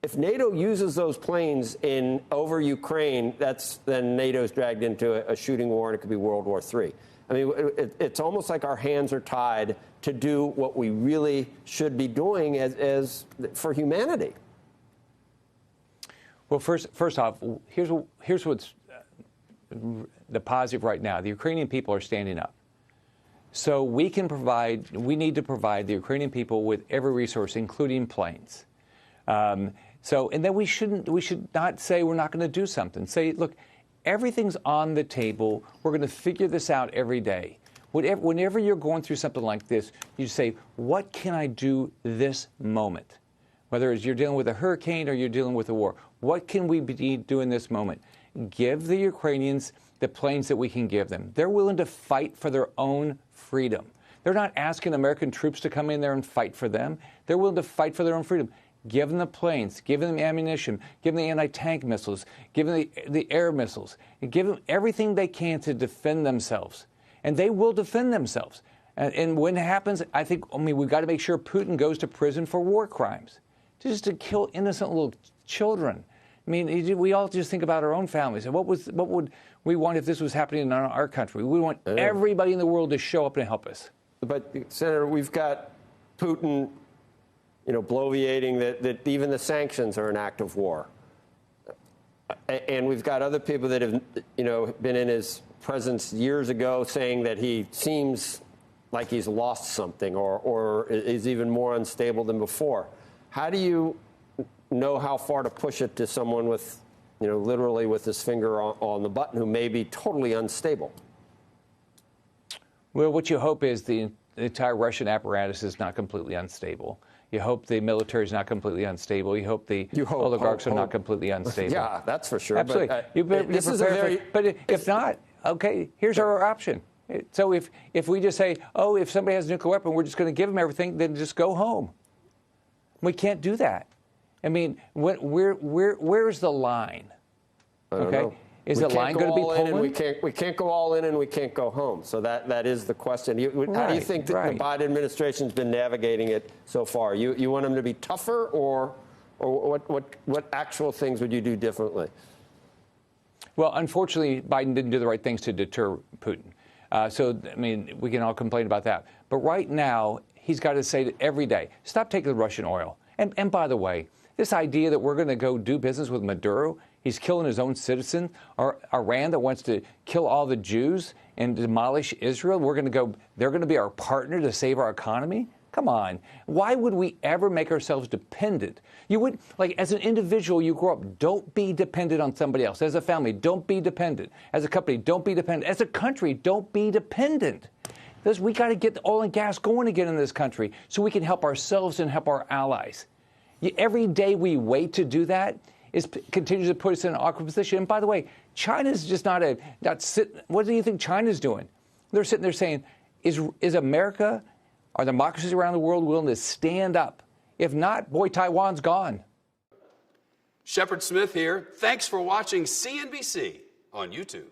if NATO uses those planes over Ukraine, then NATO's dragged into a shooting war, and it could be World War III. I mean, it's almost like our hands are tied to do what we really should be doing as for humanity. Well, first off, here's what's the positive right now. The Ukrainian people are standing up. So we need to provide the Ukrainian people with every resource, including planes. And then we should not say we're not going to do something. Say, look, everything's on the table. We're going to figure this out every day. Whenever you're going through something like this, you say, what can I do this moment? Whether it's you're dealing with a hurricane or you're dealing with a war, what can we be doing this moment? Give the Ukrainians the planes that we can give them. They're willing to fight for their own freedom. They're not asking American troops to come in there and fight for them. They're willing to fight for their own freedom. Give them the planes, give them ammunition, give them the anti-tank missiles, give them the air missiles, and give them everything they can to defend themselves. And they will defend themselves. And when it happens, I mean, we've got to make sure Putin goes to prison for war crimes, just to kill innocent little children. I mean, we all just think about our own families. And what would we want if this was happening in our country? We want everybody in the world to show up and help us. But, Senator, we've got Putin, bloviating that even the sanctions are an act of war. And we've got other people that have, been in his presence years ago saying that he seems like he's lost something or is even more unstable than before. How do you know how far to push it to someone with, literally with his finger on the button who may be totally unstable? Well, what you hope is the entire Russian apparatus is not completely unstable. You hope the military is not completely unstable. You hope the oligarchs are not completely unstable. Yeah, that's for sure. Absolutely. But if not, okay, here's our option. So if we just say, oh, if somebody has a nuclear weapon, we're just going to give them everything, then just go home. We can't do that. I mean, where's the line? I don't know. Is the line going to be Poland? We can't go all in and we can't go home. So that is the question. How do you think that the Biden administration's been navigating it so far? You want them to be tougher, or what actual things would you do differently? Well, unfortunately, Biden didn't do the right things to deter Putin. So, I mean, we can all complain about that. But right now, he's got to say every day, stop taking the Russian oil. And by the way, this idea that we're going to go do business with Maduro, he's killing his own citizen, or Iran that wants to kill all the Jews and demolish Israel, they're going to be our partner to save our economy? Come on. Why would we ever make ourselves dependent? You would, as an individual, you grow up, don't be dependent on somebody else. As a family, don't be dependent. As a company, don't be dependent. As a country, don't be dependent. We got to get the oil and gas going again in this country so we can help ourselves and help our allies. Every day we wait to do that continues to put us in an awkward position. And by the way, China's just what do you think China's doing? They're sitting there saying, is America, are democracies around the world willing to stand up? If not, boy, Taiwan's gone. Shepard Smith here. Thanks for watching CNBC on YouTube.